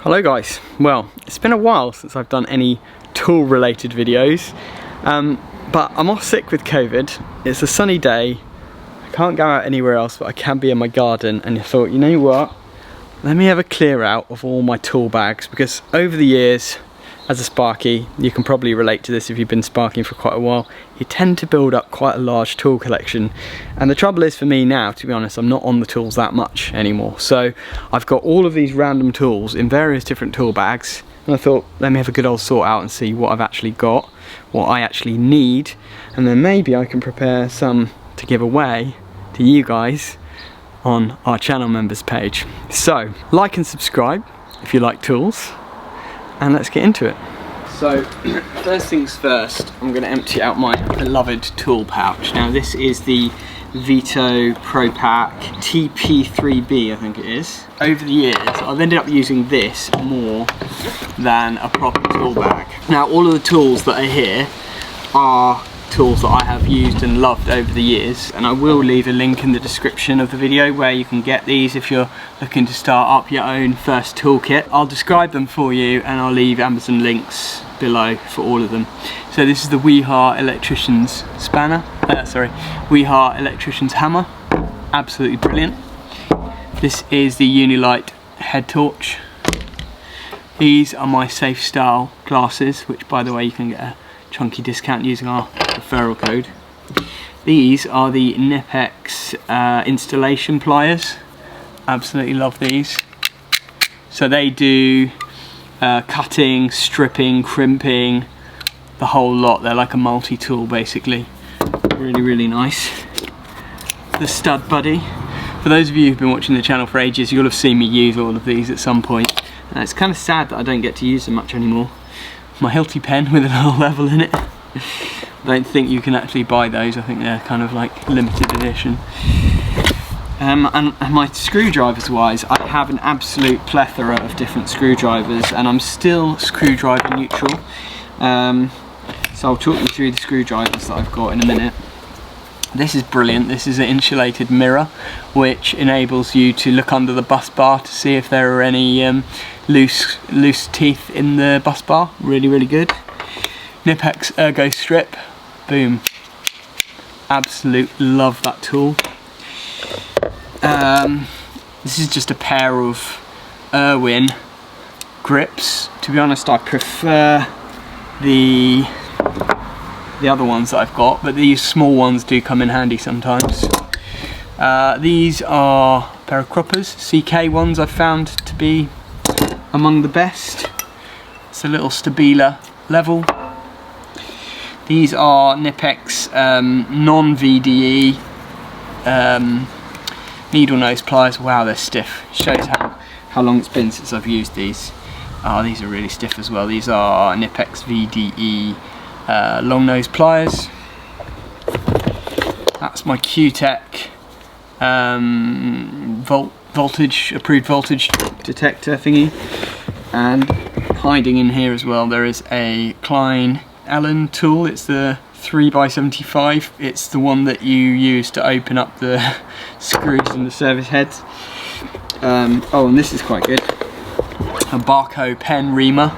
Hello guys, well it's been a while since I've done any tool related videos, but I'm off sick with COVID. It's a sunny day, I can't go out anywhere else, but I can be in my garden, and I thought, you know what, let me have a clear out of all my tool bags, because over the years as a Sparky, you can probably relate to this if you've been sparking for quite a while, you tend to build up quite a large tool collection. And the trouble is for me now, to be honest, I'm not on the tools that much anymore. So I've got all of these random tools in various different tool bags, and I thought, let me have a good old sort out and see what I've actually got, what I actually need, and then maybe I can prepare some to give away to you guys on our channel members page. So like and subscribe if you like tools, and let's get into it. So first things first, I'm going to empty out my beloved tool pouch. Now this is the Vito Pro Pack TP3B, I think it is. Over the years I've ended up using this more than a proper tool bag. Now all of the tools that are here are tools that I have used and loved over the years, and I will leave a link in the description of the video where you can get these if you're looking to start up your own first toolkit. I'll describe them for you and I'll leave Amazon links below for all of them. So this is the Wiha Electrician's Spanner, Wiha Electrician's Hammer, absolutely brilliant. This is the Unilite head torch. These are my Safe Style glasses, which by the way you can get a chunky discount using our referral code. These are the Knipex installation pliers. Absolutely love these. So they do cutting, stripping, crimping, the whole lot. They're like a multi-tool basically. Really nice. The Stud Buddy. For those of you who've been watching the channel for ages, you'll have seen me use all of these at some point. And it's kind of sad that I don't get to use them much anymore. My Hilti pen with a little level in it. I don't think you can actually buy those. I think they're kind of like limited edition. And my screwdrivers wise, I have an absolute plethora of different screwdrivers, and I'm still screwdriver neutral. So I'll talk you through the screwdrivers that I've got in a minute. This is brilliant. This is an insulated mirror which enables you to look under the bus bar to see if there are any loose teeth in the bus bar. Really good. Knipex Ergo Strip, boom. Absolutely love that tool. This is just a pair of Irwin grips. To be honest, I prefer the other ones that I've got, but these small ones do come in handy sometimes. These are a pair of croppers, CK ones I've found to be among the best. It's a little Stabila level. These are Knipex non-VDE needle nose pliers. Wow, they're stiff. Shows how long it's been since I've used these. These are really stiff as well. These are Knipex VDE long nose pliers. That's my Q-Tech approved voltage detector thingy. And hiding in here as well, there is a Klein Allen tool. It's the 3x75. It's the one that you use to open up the screws and the service heads. Oh, and this is quite good. A Barco pen reamer.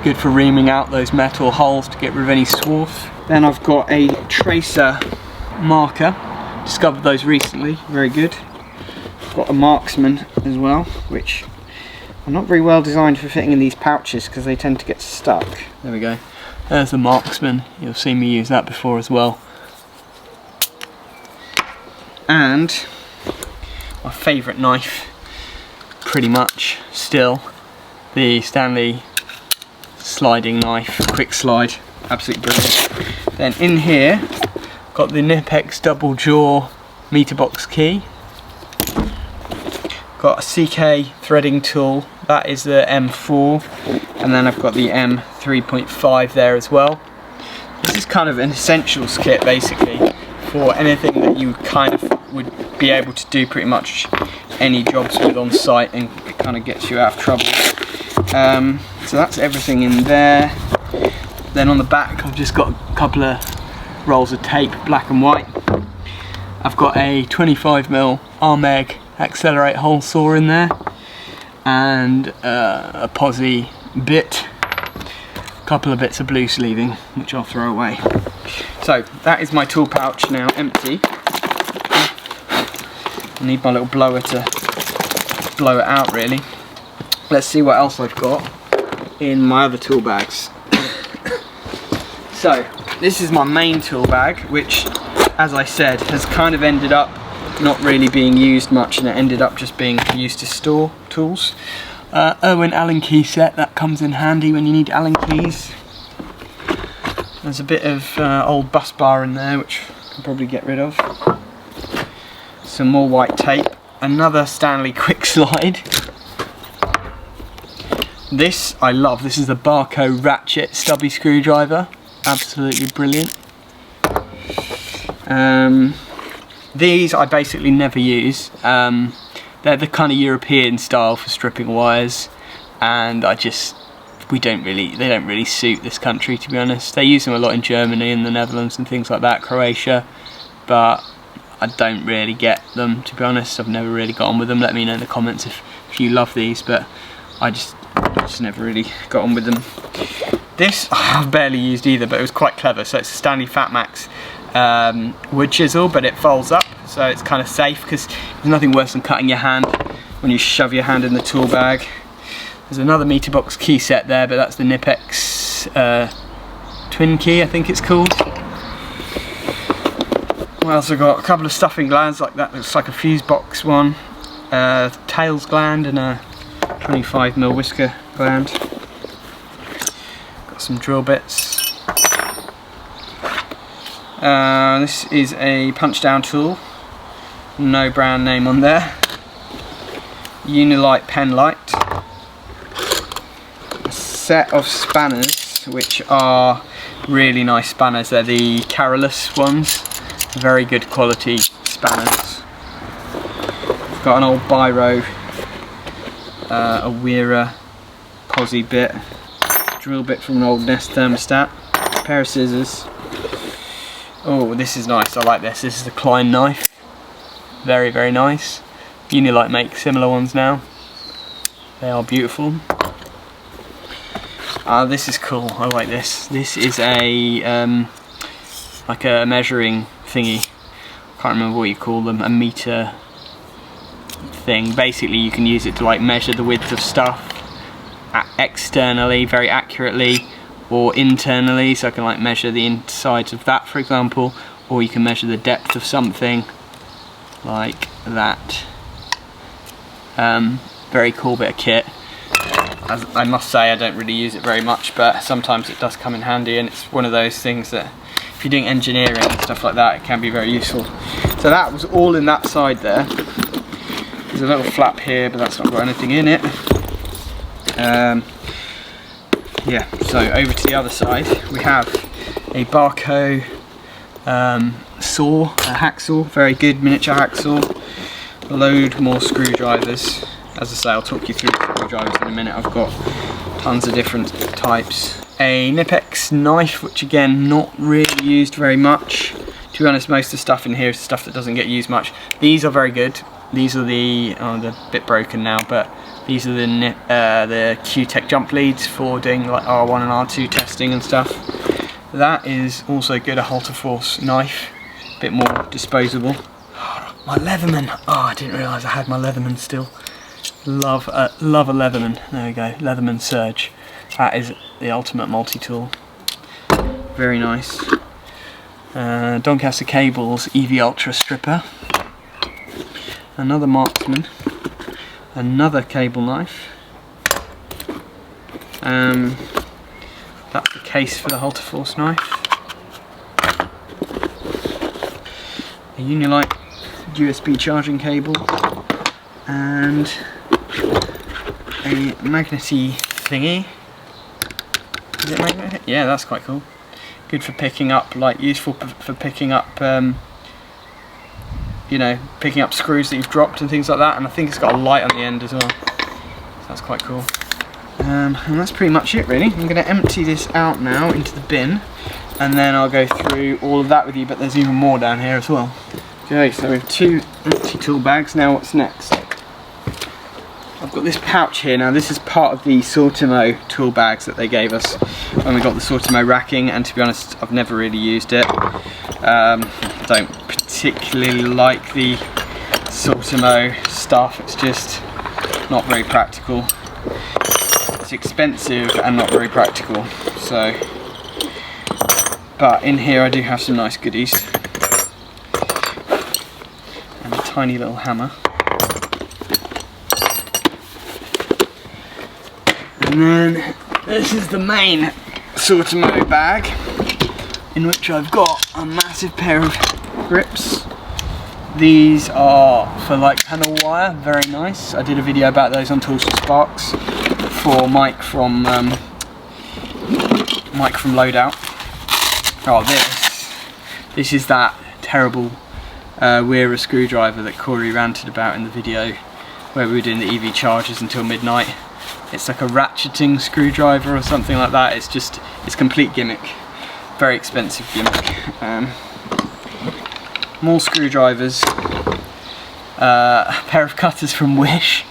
Good for reaming out those metal holes to get rid of any swarf. Then I've got a tracer marker. Discovered those recently. Very good. I've got a Marksman as well, which are not very well designed for fitting in these pouches because they tend to get stuck. There we go. There's the Marksman. You'll see me use that before as well. And my favourite knife, pretty much still, the Stanley sliding knife, quick slide, absolutely brilliant. Then in here, got the Knipex double jaw meter box key. Got a CK threading tool, that is the M4, and then I've got the M3.5 there as well. This is kind of an essentials kit basically for anything that you kind of would be able to do pretty much any jobs with on site, and it kind of gets you out of trouble. So that's everything in there. Then on the back I've just got a couple of rolls of tape, black and white. I've got a 25mm Armeg Accelerate hole saw in there. and a posi bit, a couple of bits of blue sleeving which I'll throw away. So that is my tool pouch now empty. I need my little blower to blow it out really. Let's see what else I've got in my other tool bags. So this is my main tool bag, which, as I said, has kind of ended up not really being used much, and it ended up just being used to store tools. Irwin Allen key set, that comes in handy when you need Allen keys. There's a bit of old bus bar in there which I can probably get rid of. Some more white tape, another Stanley quick slide. This I love, this is the Barco ratchet stubby screwdriver, absolutely brilliant. These I basically never use. They're the kind of European style for stripping wires, and they don't really suit this country, to be honest. They use them a lot in Germany and the Netherlands and things like that, Croatia, but I don't really get them, to be honest. I've never really got on with them. Let me know in the comments if you love these, but I just never really got on with them. This I've barely used either, but it was quite clever. So it's a Stanley Fatmax wood chisel, but it folds up, so it's kind of safe, because there's nothing worse than cutting your hand when you shove your hand in the tool bag. There's another Meterbox key set there, but that's the Knipex twin key, I think it's called. What else have I got? A couple of stuffing glands, like that looks like a fuse box one, tails gland, and a 25mm whisker gland. Got some drill bits. This is a punch down tool, no brand name on there. Unilite pen light. A set of spanners, which are really nice spanners. They're the Carolus ones, very good quality spanners. Got an old Biro, a Wera posi bit, drill bit from an old Nest thermostat, a pair of scissors. Oh, this is nice, I like this. This is the Klein knife. Very, very nice. Unilite make similar ones now. They are beautiful. This is cool, I like this. This is a like a measuring thingy. Can't remember what you call them, a meter thing. Basically you can use it to like measure the width of stuff externally, very accurately, or internally, so I can like measure the insides of that, for example, or you can measure the depth of something like that. Very cool bit of kit. As I must say, I don't really use it very much, but sometimes it does come in handy, and it's one of those things that if you're doing engineering and stuff like that, it can be very useful. So that was all in that side there. There's a little flap here, but that's not got anything in it. Yeah, so over to the other side, we have a Barco saw, a hacksaw, very good miniature hacksaw. A load more screwdrivers. As I say, I'll talk you through the screwdrivers in a minute. I've got tons of different types. A Knipex knife, which again, not really used very much. To be honest, most of the stuff in here is stuff that doesn't get used much. These are very good. These are they're a bit broken now, but these are the Q-Tech jump leads for doing like R1 and R2 testing and stuff. That is also good, a Halterforce knife, a bit more disposable. My Leatherman, oh, I didn't realise I had my Leatherman still. Love a Leatherman, there we go, Leatherman Surge. That is the ultimate multi-tool. Very nice. Doncaster Cables EV Ultra Stripper. Another Marksman. Another cable knife. That's the case for the Halterforce knife. A Unilite USB charging cable, and a magnety thingy. Is it magnetic? Yeah, that's quite cool. Good for picking up, like useful for picking up you know, picking up screws that you've dropped and things like that, and I think it's got a light on the end as well, so that's quite cool. And that's pretty much it really. I'm going to empty this out now into the bin, and then I'll go through all of that with you, but there's even more down here as well. Okay, so we have 2 empty tool bags. Now what's next? I've got this pouch here. Now this is part of the Sortimo tool bags that they gave us when we got the Sortimo racking, and to be honest, I've never really used it. Don't particularly like the Sortimo stuff. It's just not very practical. It's expensive and not very practical. So, but in here I do have some nice goodies. And a tiny little hammer. And then this is the main Sortimo bag, in which I've got a massive pair of grips. These are for like panel wire, very nice. I did a video about those on Tools for Sparks for Mike from Loadout. Oh, this is that terrible Wera screwdriver that Corey ranted about in the video where we were doing the EV chargers until midnight. It's like a ratcheting screwdriver or something like that. It's complete gimmick. Very expensive gimmick. More screwdrivers. A pair of cutters from Wish.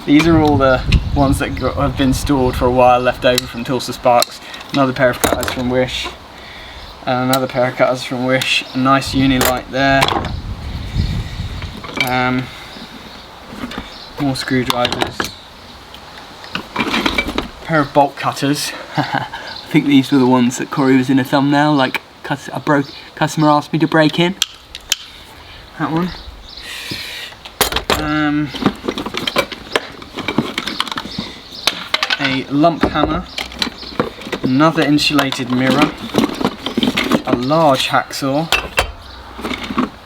These are all the ones that have been stored for a while, left over from Tools for Sparks. Another pair of cutters from Wish. And another pair of cutters from Wish. A nice Unilight there. More screwdrivers. Pair of bolt cutters. I think these were the ones that Corey was in a thumbnail, like customer asked me to break in. That one. A lump hammer, another insulated mirror, a large hacksaw,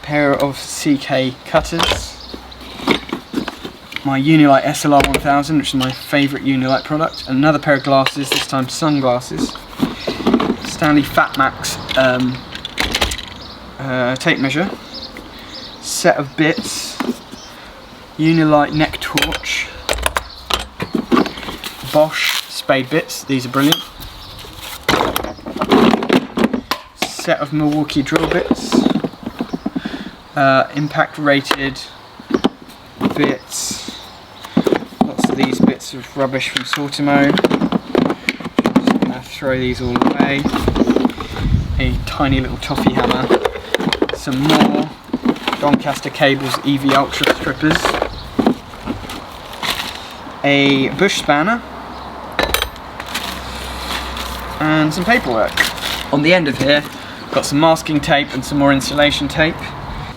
pair of CK cutters, my Unilight SLR 1000, which is my favourite Unilight product, another pair of glasses, this time sunglasses, Stanley Fatmax tape measure, set of bits, Unilight neck torch, Bosch spade bits, these are brilliant, set of Milwaukee drill bits, impact rated bits, lots of these bits of rubbish from Sortimo. Just gonna throw these all away. A tiny little toffee hammer, some more Doncaster Cables EV Ultra strippers, a bush spanner, and some paperwork. On the end of here, got some masking tape and some more insulation tape,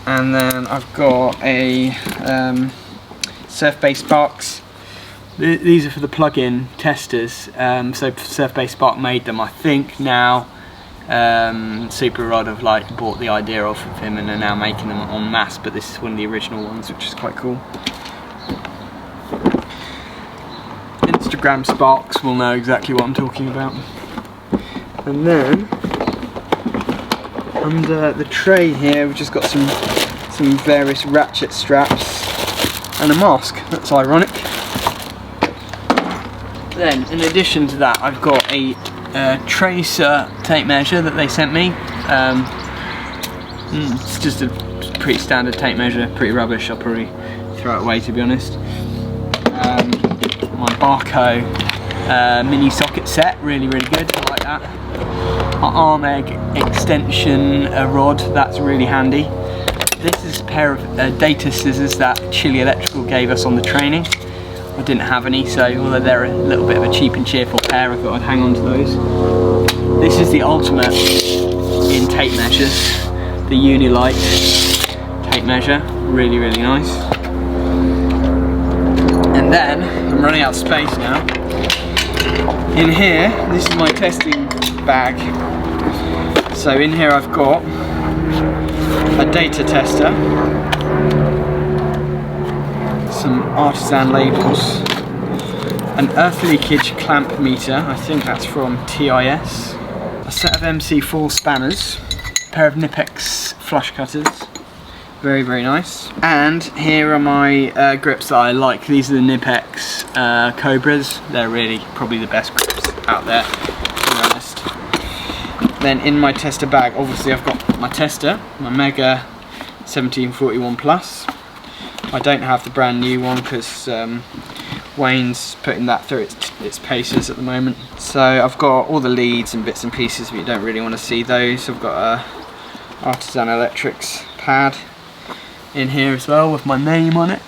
and then I've got a Surf-Base Sparks. These are for the plug-in testers, so Surf-Base Spark made them, I think. Now Super Rod have like bought the idea off of him and are now making them en masse, but this is one of the original ones, which is quite cool. Instagram Sparks will know exactly what I'm talking about. And then under the tray here we've just got some various ratchet straps and a mask. That's ironic. Then in addition to that I've got a tracer tape measure that they sent me. It's just a pretty standard tape measure, pretty rubbish. I'll probably throw it away, to be honest. My Barco mini socket set, really good, I like that. My arm egg extension rod, that's really handy. This is a pair of data scissors that Chili Electrical gave us on the training. I didn't have any, so although they're a little bit of a cheap and cheerful pair, I thought I'd hang on to those. This is the ultimate in tape measures, the Unilight tape measure, really nice. And then, I'm running out of space now. In here, this is my testing bag. So in here I've got a data tester, some artisan labels, an earth leakage clamp meter, I think that's from TIS, a set of MC4 spanners, a pair of Knipex flush cutters, very very nice. And here are my grips that I like. These are the Knipex Cobras. They're really probably the best grips out there, to be honest. Then in my tester bag, obviously I've got my tester, my Mega 1741 Plus, I don't have the brand new one because Wayne's putting that through its paces at the moment. So I've got all the leads and bits and pieces, but you don't really want to see those. I've got a Artisan Electrics pad in here as well with my name on it,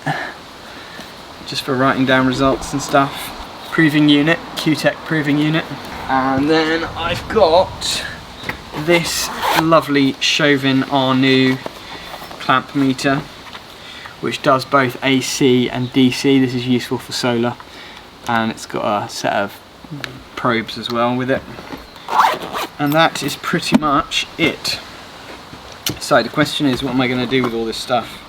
just for writing down results and stuff. Proving unit, Q-Tech proving unit. And then I've got this lovely Chauvin Arnoux clamp meter, which does both AC and DC. This is useful for solar, and it's got a set of probes as well with it. And that is pretty much it. So the question is, what am I going to do with all this stuff?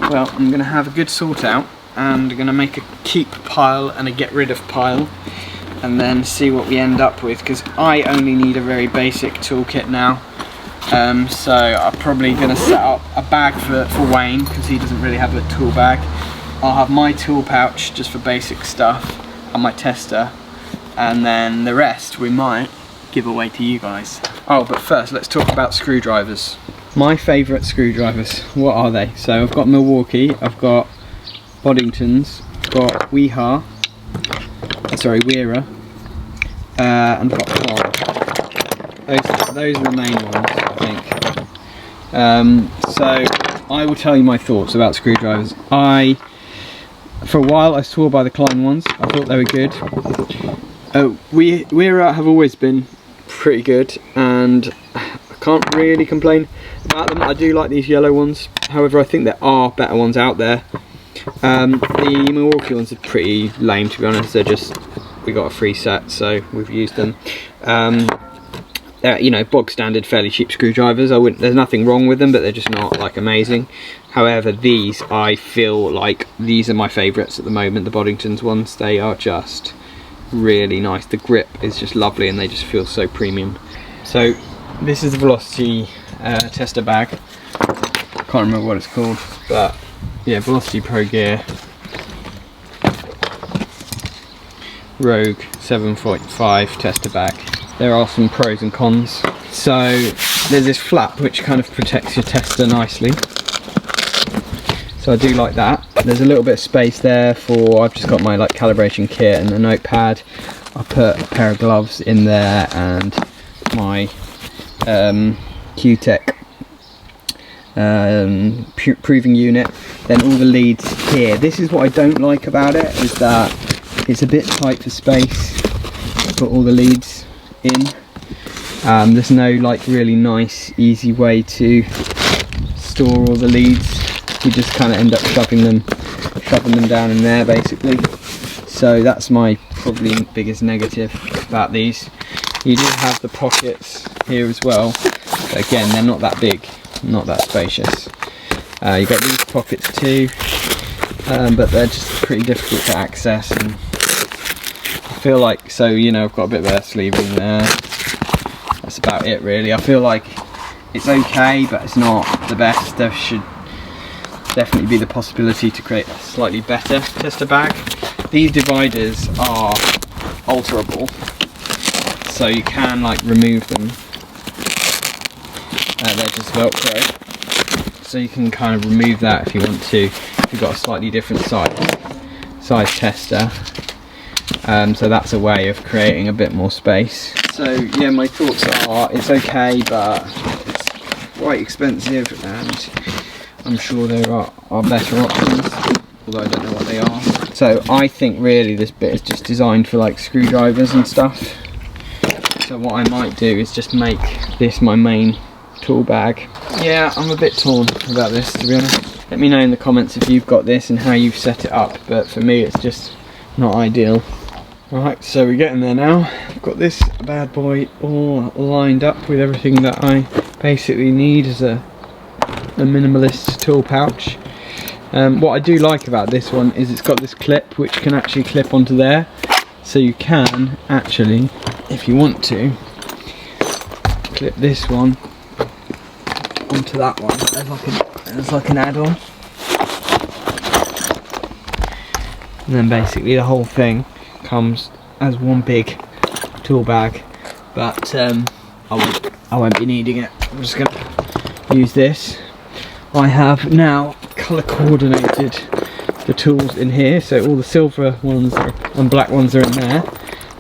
Well, I'm going to have a good sort out, and I'm going to make a keep pile and a get rid of pile, and then see what we end up with, because I only need a very basic toolkit now. So I'm probably going to set up a bag for Wayne, because he doesn't really have a tool bag. I'll have my tool pouch just for basic stuff, and my tester, and then the rest we might give away to you guys. Oh, but first let's talk about screwdrivers. My favourite screwdrivers, what are they? So I've got Milwaukee, I've got Boddingtons, I've got Wera, and I've got Clark. Those are the main ones, I think. So I will tell you my thoughts about screwdrivers. For a while I swore by the Klein ones. I thought they were good. Wera have always been pretty good, and I can't really complain about them. I do like these yellow ones, however I think there are better ones out there. The Milwaukee ones are pretty lame, to be honest. They're just, we got a free set, so we've used them. They're, you know, bog standard, fairly cheap screwdrivers. There's nothing wrong with them, but they're just not like amazing. However, these, I feel like these are my favourites at the moment. The Boddingtons ones, they are just really nice. The grip is just lovely, and they just feel so premium. So this is the Velocity tester bag. I can't remember what it's called, but yeah, Velocity Pro Gear Rogue 7.5 tester bag. There are some pros and cons. So there's this flap which kind of protects your tester nicely, so I do like that. There's a little bit of space there for, I've just got my like calibration kit and a notepad. I put a pair of gloves in there and my Q-Tech proving unit. Then all the leads here. This is what I don't like about it, is that it's a bit tight for space to put all the leads in. There's no like really nice easy way to store all the leads. You just kind of end up shoving them down in there basically. So that's my probably biggest negative about these. You do have the pockets here as well, but again they're not that big, not that spacious. You've got these pockets too, but they're just pretty difficult to access, and I feel like, so you know, I've got a bit of air sleeve in there. That's about it really. I feel like it's okay, but it's not the best. There should definitely be the possibility to create a slightly better tester bag. These dividers are alterable, so you can like remove them. They're just Velcro, so you can kind of remove that if you want to, if you've got a slightly different size tester. So that's a way of creating a bit more space. So yeah, my thoughts are it's okay, but it's quite expensive, and I'm sure there are better options, although I don't know what they are. So I think really this bit is just designed for like screwdrivers and stuff. So what I might do is just make this my main tool bag. Yeah, I'm a bit torn about this, to be honest. Let me know in the comments if you've got this and how you've set it up, but for me it's just not ideal. Right, so we're getting there now. I've got this bad boy all lined up with everything that I basically need as a minimalist tool pouch. What I do like about this one is it's got this clip which can actually clip onto there, so you can actually, if you want to, clip this one onto that one as like an add-on, and then basically the whole thing comes as one big tool bag. But I won't be needing it. I'm just going to use this. I have now colour coordinated the tools in here, so all the silver ones and black ones are in there,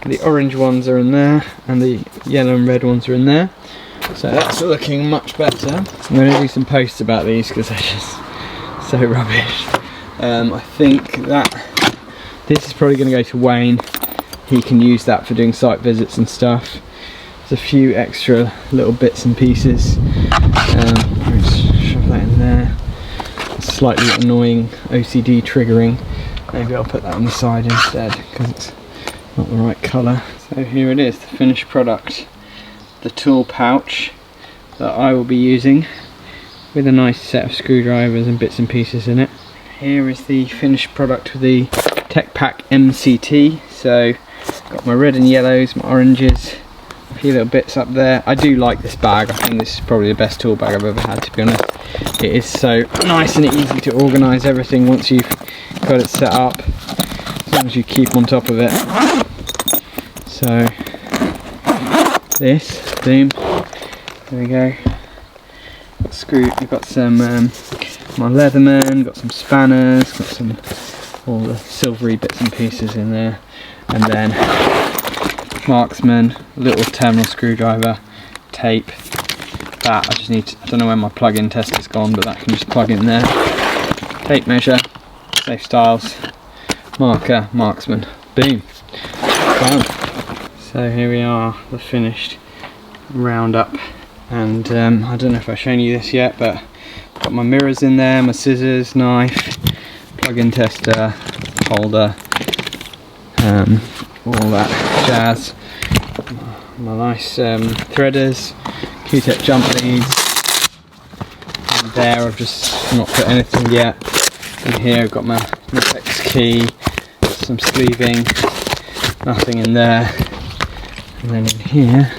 the orange ones are in there, and the yellow and red ones are in there. So that's looking much better. I'm going to do some posts about these because they're just so rubbish. I think that this is probably going to go to Wayne. He can use that for doing site visits and stuff. There's a few extra little bits and pieces. Just shove that in there. It's slightly annoying OCD triggering. Maybe I'll put that on the side instead because it's not the right colour. So here it is, the finished product. The tool pouch that I will be using with a nice set of screwdrivers and bits and pieces in it. Here is the finished product with the TechPack MCT. So got my red and yellows, my oranges, a few little bits up there. I do like this bag. I think this is probably the best tool bag I've ever had, to be honest. It is so nice and easy to organise everything once you've got it set up, as long as you keep on top of it. So this, boom, there we go. Got we've got some my Leatherman, got some spanners, got some all the silvery bits and pieces in there, and then Marksman, little terminal screwdriver, tape. That I just need to, I don't know where my plug-in tester's gone, but that can just plug in there. Tape measure, Safe Styles, marker, Marksman, boom, done. So here we are, the finished roundup, and I don't know if I've shown you this yet, but got my mirrors in there, my scissors, knife, plug-in tester, holder, all that jazz. My nice threaders, Q-tip jump leads. And there I've just not put anything yet. In here I've got my Knipex key, some sleeving, nothing in there. And then in here,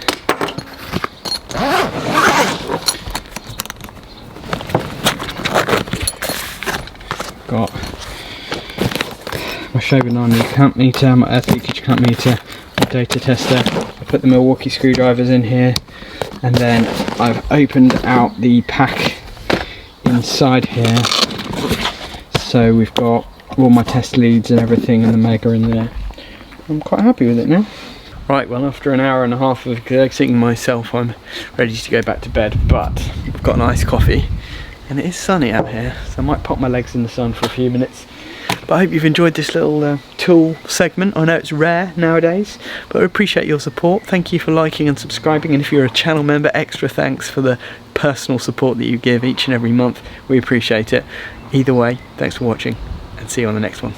got my Shobonani clamp meter, my earth leakage clamp meter, my data tester. I put the Milwaukee screwdrivers in here, and then I've opened out the pack inside here. So we've got all my test leads and everything, and the Mega in there. I'm quite happy with it now. Right, well, after an hour and a half of exerting myself, I'm ready to go back to bed, but I've got an iced coffee, and it is sunny out here, so I might pop my legs in the sun for a few minutes. But I hope you've enjoyed this little tool segment. I know it's rare nowadays, but I appreciate your support. Thank you for liking and subscribing, and if you're a channel member, extra thanks for the personal support that you give each and every month. We appreciate it. Either way, thanks for watching, and see you on the next one.